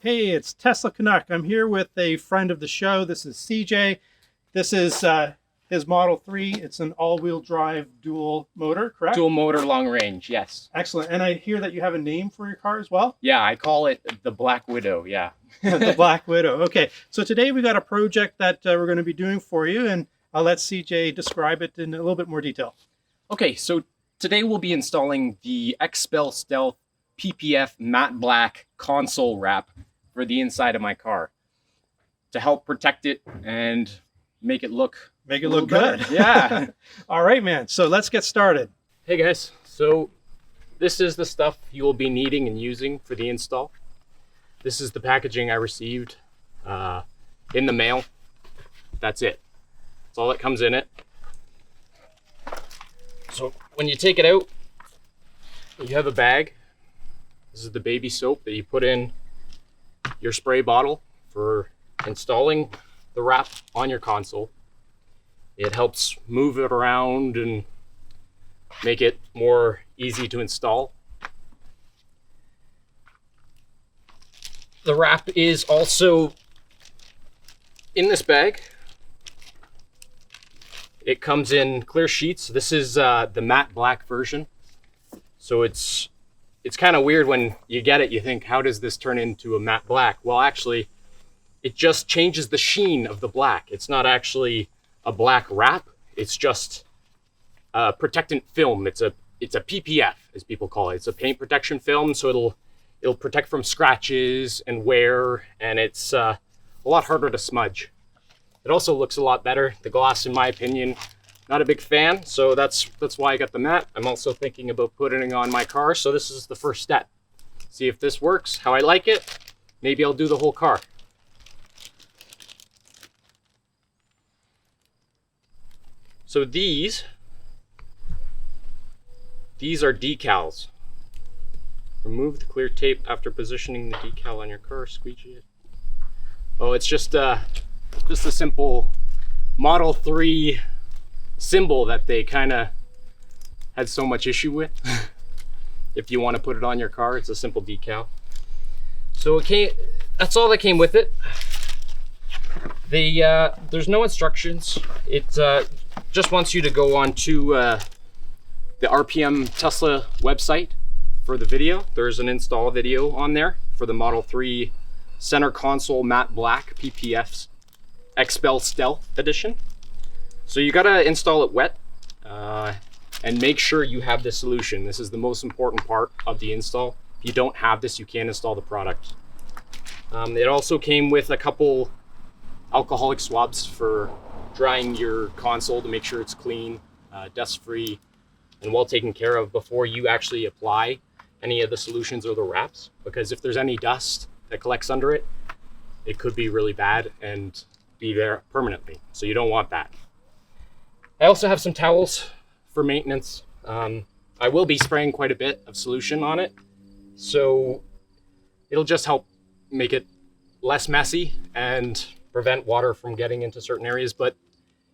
Hey, it's Tesla Canuck. I'm here with a friend of the show. This is CJ. This is his Model 3. It's an all-wheel drive dual motor, correct? Dual motor, long range, yes. Excellent. And I hear that you have a name for your car as well? Yeah, I call it the Black Widow, yeah. The Black Widow. Okay, so today we got a project that we're going to be doing for you, and I'll let CJ describe it in a little bit more detail. Okay, so today we'll be installing the Xpel Stealth PPF matte black console wrap for the inside of my car to help protect it and make it look good. Better. Yeah. All right, man. So let's get started. Hey guys, so this is the stuff you will be needing and using for the install. This is the packaging I received in the mail. That's it. That's all that comes in it. So when you take it out, you have a bag. This is the baby soap that you put in your spray bottle for installing the wrap on your console. It helps move it around and make it more easy to install. The wrap is also in this bag. It comes in clear sheets. This is the matte black version. So it's kind of weird when you get it, you think, how does this turn into a matte black? Well, actually, it just changes the sheen of the black. It's not actually a black wrap. It's just a protectant film. It's a PPF, as people call it. It's a paint protection film, so it'll protect from scratches and wear, and it's a lot harder to smudge. It also looks a lot better. The gloss, in my opinion, not a big fan, so that's why I got the matte. I'm also thinking about putting it on my car, so this is the first step. See if this works, how I like it. Maybe I'll do the whole car. So these are decals. Remove the clear tape after positioning the decal on your car, squeegee it. Oh, it's just a simple Model 3 symbol that they kind of had so much issue with. If you want to put it on your car, it's a simple decal. So that's all that came with it. There's no instructions. It just wants you to go on to the RPM Tesla website for the video. There's an install video on there for the Model 3 center console matte black PPF's Xpel Stealth edition. So you gotta install it wet and make sure you have this solution. This is the most important part of the install. If you don't have this, you can't install the product. It also came with a couple alcoholic swabs for drying your console to make sure it's clean, dust-free, and well taken care of before you actually apply any of the solutions or the wraps. Because if there's any dust that collects under it, it could be really bad and be there permanently. So you don't want that. I also have some towels for maintenance. I will be spraying quite a bit of solution on it, so it'll just help make it less messy and prevent water from getting into certain areas. But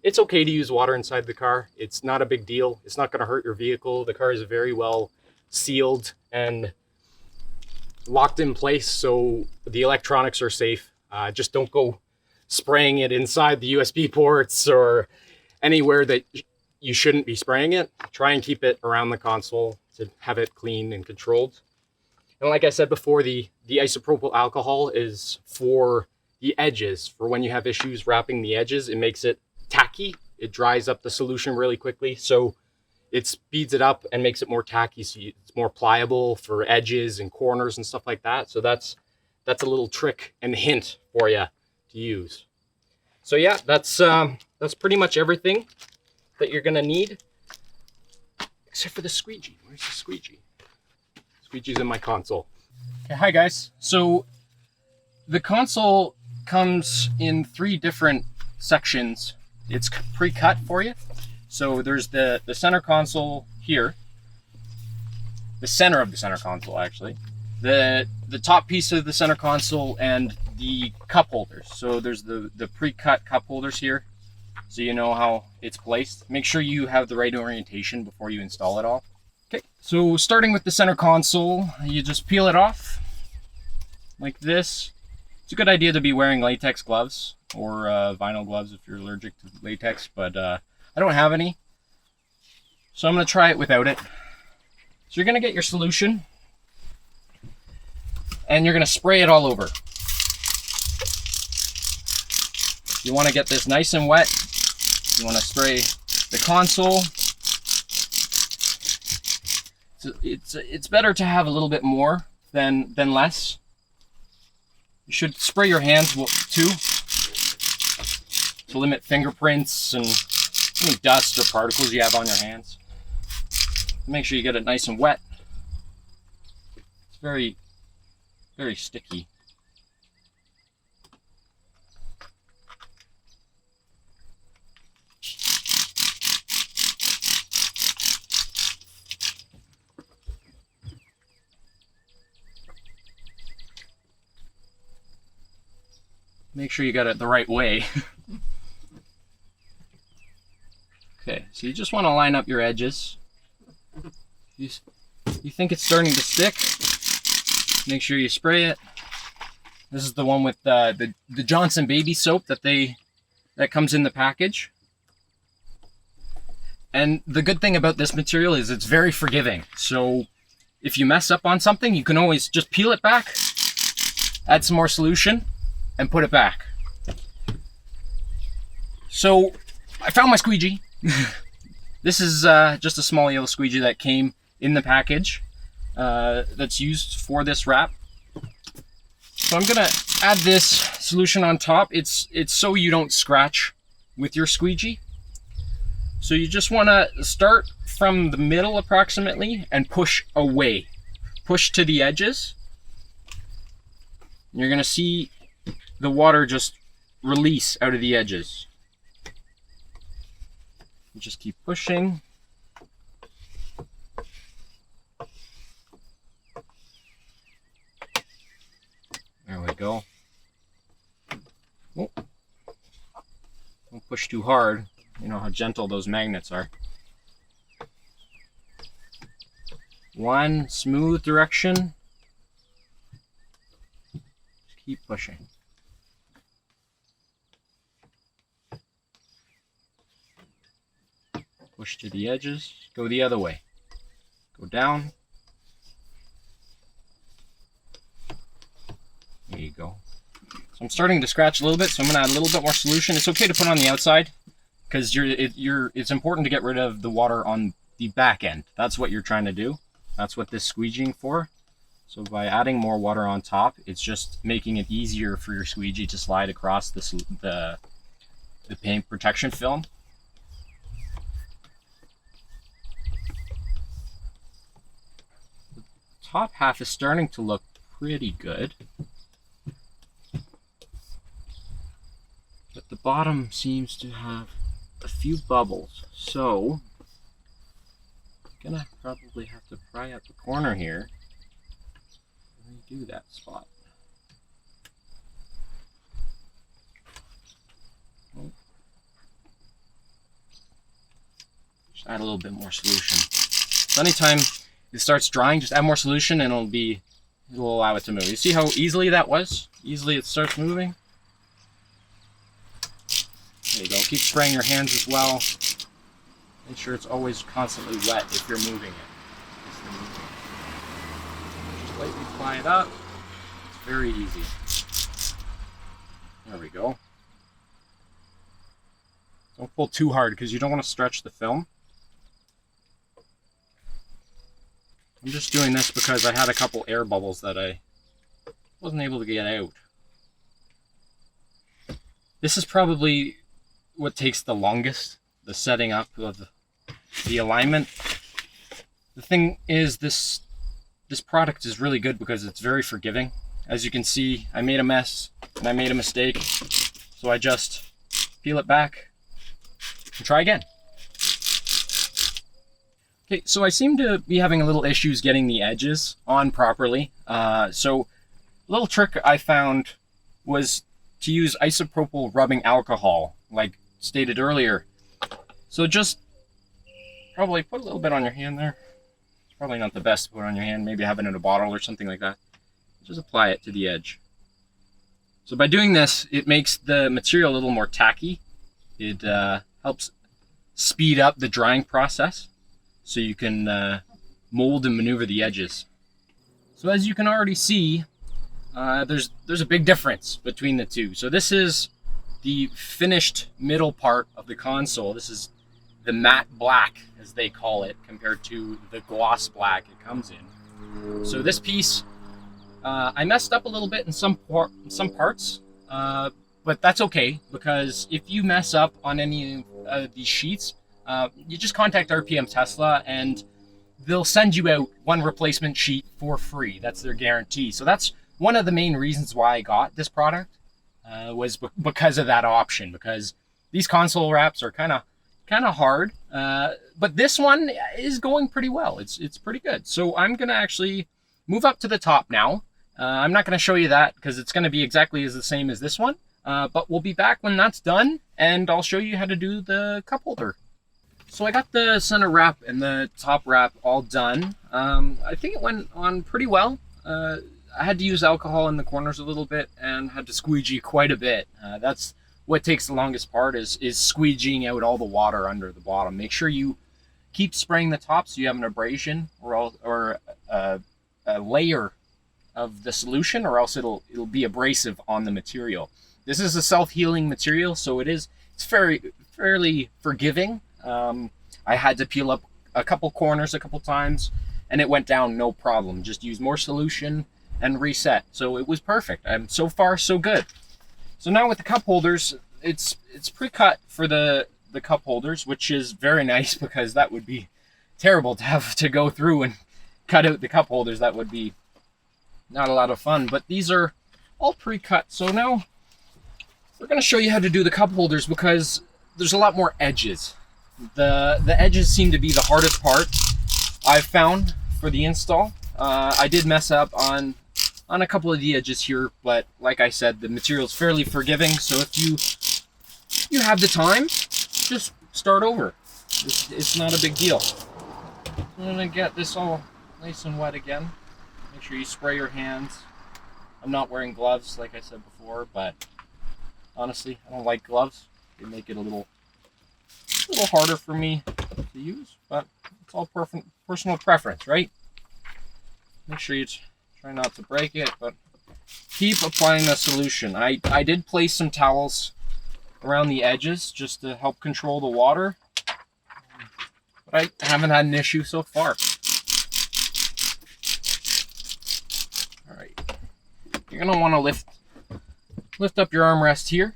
it's okay to use water inside the car. It's not a big deal. It's not going to hurt your vehicle. The car is very well sealed and locked in place, so the electronics are safe. Just don't go spraying it inside the USB ports or anywhere that you shouldn't be spraying it. Try and keep it around the console to have it clean and controlled. And like I said before, the isopropyl alcohol is for the edges. For when you have issues wrapping the edges, it makes it tacky. It dries up the solution really quickly, so it speeds it up and makes it more tacky, so it's more pliable for edges and corners and stuff like that. So that's a little trick and hint for you to use. So yeah, that's pretty much everything that you're gonna need, except for the squeegee. Where's the squeegee? Squeegee's in my console. Okay, hi guys. So the console comes in 3 different sections. It's pre-cut for you. So there's the center console here, the center of the center console actually, the top piece of the center console, and the cup holders. So there's the pre-cut cup holders here, so you know how it's placed. Make sure you have the right orientation before you install it all. Okay, so starting with the center console, you just peel it off like this. It's a good idea to be wearing latex gloves or vinyl gloves if you're allergic to latex, but I don't have any. So I'm going to try it without it. So you're going to get your solution and you're going to spray it all over. You want to get this nice and wet. You want to spray the console. So it's better to have a little bit more than less. You should spray your hands too to limit fingerprints and any dust or particles you have on your hands. Make sure you get it nice and wet. It's very, very sticky. Make sure you got it the right way. Okay, so you just want to line up your edges. You think it's starting to stick, make sure you spray it. This is the one with the Johnson baby soap that comes in the package. And the good thing about this material is it's very forgiving. So if you mess up on something, you can always just peel it back, add some more solution, and put it back. So I found my squeegee. This is just a small yellow squeegee that came in the package that's used for this wrap. So I'm gonna add this solution on top. It's so you don't scratch with your squeegee. So you just wanna start from the middle approximately and push away. Push to the edges. You're gonna see the water just release out of the edges. You just keep pushing. There we go. Oh. Don't push too hard. You know how gentle those magnets are. One smooth direction. Just keep pushing. Push to the edges, go the other way. Go down. There you go. So I'm starting to scratch a little bit, so I'm gonna add a little bit more solution. It's okay to put on the outside, because it's important to get rid of the water on the back end. That's what you're trying to do. That's what this squeegeeing for. So by adding more water on top, it's just making it easier for your squeegee to slide across the paint protection film. Top half is starting to look pretty good, but the bottom seems to have a few bubbles, so I'm gonna probably have to pry up the corner here and redo that spot. Just add a little bit more solution. So anytime it starts drying, just add more solution and it'll allow it to move. You see how easily that was? Easily it starts moving. There you go. Keep spraying your hands as well. Make sure it's always constantly wet if you're moving it. Just lightly apply it up. It's very easy. There we go. Don't pull too hard because you don't want to stretch the film. I'm just doing this because I had a couple air bubbles that I wasn't able to get out. This is probably what takes the longest, the setting up of the alignment. The thing is, this product is really good because it's very forgiving. As you can see, I made a mess and I made a mistake, so I just peel it back and try again. Okay, so I seem to be having a little issues getting the edges on properly. So a little trick I found was to use isopropyl rubbing alcohol, like stated earlier. So just probably put a little bit on your hand there. It's probably not the best to put on your hand, maybe have it in a bottle or something like that. Just apply it to the edge. So by doing this, it makes the material a little more tacky. It helps speed up the drying process so you can mold and maneuver the edges. So as you can already see, there's a big difference between the two. So this is the finished middle part of the console. This is the matte black, as they call it, compared to the gloss black it comes in. So this piece, I messed up a little bit in some parts, but that's okay, because if you mess up on any of these sheets, you just contact RPM Tesla and they'll send you out one replacement sheet for free. That's their guarantee. So that's one of the main reasons why I got this product, was because of that option, because these console wraps are kind of hard, but this one is going pretty well. It's pretty good. So I'm gonna actually move up to the top now. I'm not gonna show you that because it's gonna be exactly the same as this one, but we'll be back when that's done and I'll show you how to do the cup holder. So I got the center wrap and the top wrap all done. I think it went on pretty well. I had to use alcohol in the corners a little bit and had to squeegee quite a bit. That's what takes the longest part, is squeegeeing out all the water under the bottom. Make sure you keep spraying the top so you have an abrasion or a layer of the solution, or else it'll be abrasive on the material. This is a self-healing material, so it's fairly forgiving. I had to peel up a couple corners a couple times and it went down no problem. Just use more solution and reset. So it was perfect. So far so good. So now with the cup holders, it's pre-cut for the cup holders, which is very nice, because that would be terrible to have to go through and cut out the cup holders. That would be not a lot of fun, but these are all pre-cut. So now we're going to show you how to do the cup holders, because there's a lot more edges. The edges seem to be the hardest part I've found for the install. I did mess up on a couple of the edges here, but like I said, the material is fairly forgiving, so if you have the time, just start over. It's not a big deal. I'm gonna get this all nice and wet again. Make sure you spray your hands. I'm not wearing gloves like I said before, but honestly, I don't like gloves. They make it a little harder for me to use, but it's all personal preference, right? Make sure you try not to break it, but keep applying the solution. I did place some towels around the edges just to help control the water, but I haven't had an issue so far. All right, you're gonna want to lift up your armrest here.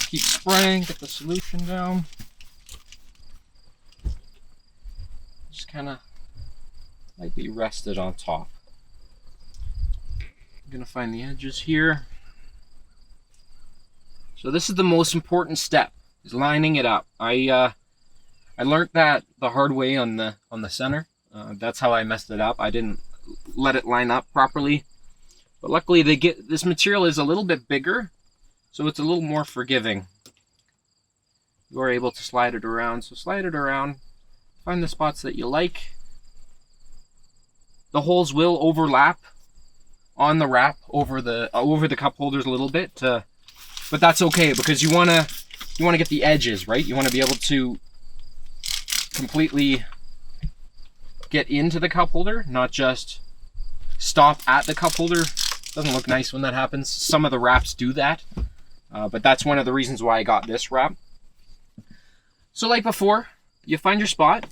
Keep spraying, get the solution down. Just kind of lightly rest it on top. I'm gonna find the edges here. So this is the most important step, is lining it up. I learned that the hard way on the center. That's how I messed it up. I didn't let it line up properly. But luckily this material is a little bit bigger, so it's a little more forgiving. You are able to slide it around. So slide it around, find the spots that you like. The holes will overlap on the wrap over the cup holders a little bit, but that's okay, because you want to get the edges right. You want to be able to completely get into the cup holder, not just stop at the cup holder. Doesn't look nice when that happens. Some of the wraps do that, but that's one of the reasons why I got this wrap. So like before, you find your spot,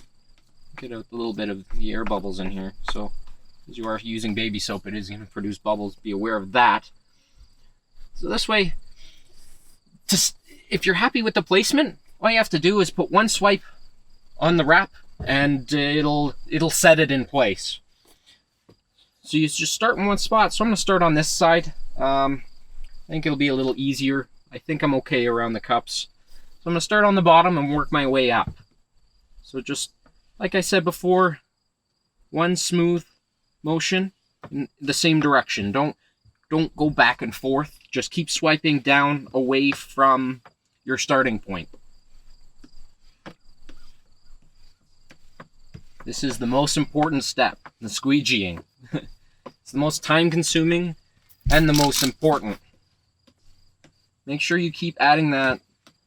get out a little bit of the air bubbles in here. So as you are using baby soap, it is going to produce bubbles. Be aware of that. So this way, if you're happy with the placement, all you have to do is put one swipe on the wrap and it'll set it in place. So you just start in one spot. So I'm going to start on this side. I think it'll be a little easier. I think I'm okay around the cups. So I'm going to start on the bottom and work my way up. So just like I said before, one smooth motion in the same direction. Don't go back and forth. Just keep swiping down away from your starting point. This is the most important step, the squeegeeing. It's the most time consuming, And the most important, make sure you keep adding that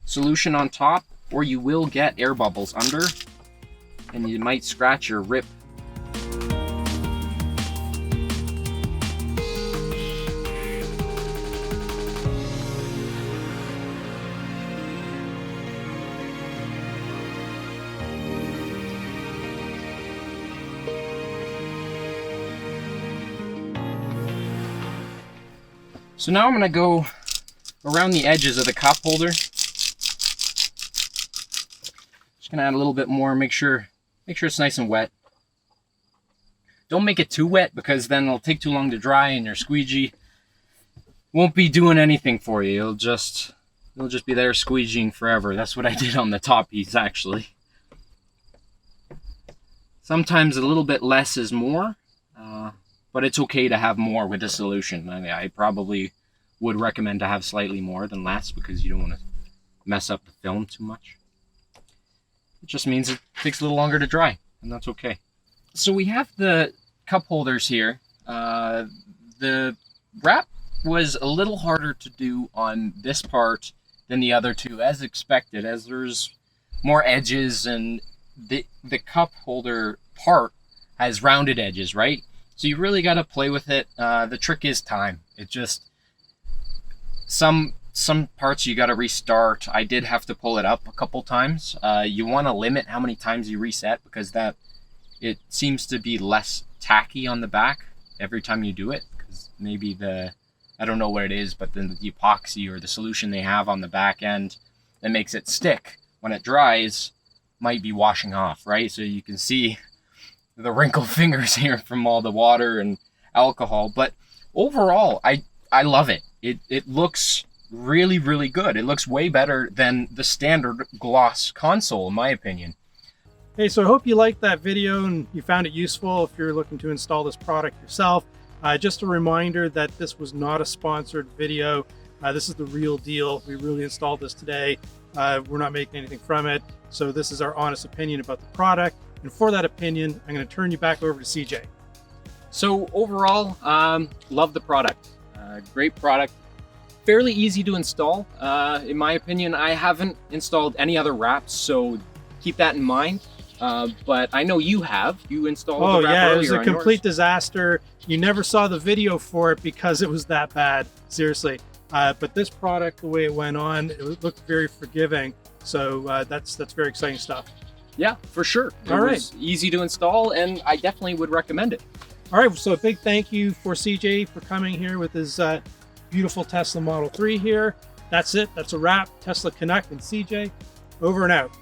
solution on top, or you will get air bubbles under, and you might scratch your rip. So now I'm going to go around the edges of the cup holder. Just going to add a little bit more, make sure it's nice and wet. Don't make it too wet, because then it'll take too long to dry and your squeegee won't be doing anything for you. It'll just be there squeegeeing forever. That's what I did on the top piece, actually. Sometimes a little bit less is more. But it's okay to have more with the solution. I probably would recommend to have slightly more than less, because you don't want to mess up the film too much. It just means it takes a little longer to dry, and that's okay. So we have the cup holders here. The wrap was a little harder to do on this part than the other two, as expected, as there's more edges, and the cup holder part has rounded edges, right? So you really got to play with it. The trick is time. It just, some parts you got to restart. I did have to pull it up a couple times. You want to limit how many times you reset, because it seems to be less tacky on the back every time you do it. Because maybe I don't know what it is, but then the epoxy or the solution they have on the back end that makes it stick when it dries might be washing off, right? So you can see the wrinkled fingers here from all the water and alcohol. But overall, I love it. It looks really, really good. It looks way better than the standard gloss console, in my opinion. Hey, so I hope you liked that video and you found it useful if you're looking to install this product yourself. Just a reminder that this was not a sponsored video. This is the real deal. We really installed this today. We're not making anything from it. So this is our honest opinion about the product. And for that opinion, I'm going to turn you back over to CJ. So overall, love the product. Great product. Fairly easy to install. In my opinion, I haven't installed any other wraps, so keep that in mind. But I know you have. You installed the wrap earlier. It was a complete disaster. You never saw the video for it because it was that bad. Seriously. But this product, the way it went on, it looked very forgiving. So that's very exciting stuff. Yeah, for sure. It was easy to install, and I definitely would recommend it. All right, so a big thank you for CJ for coming here with his beautiful Tesla Model 3 here. That's it. That's a wrap. Tesla, Canuck, and CJ, over and out.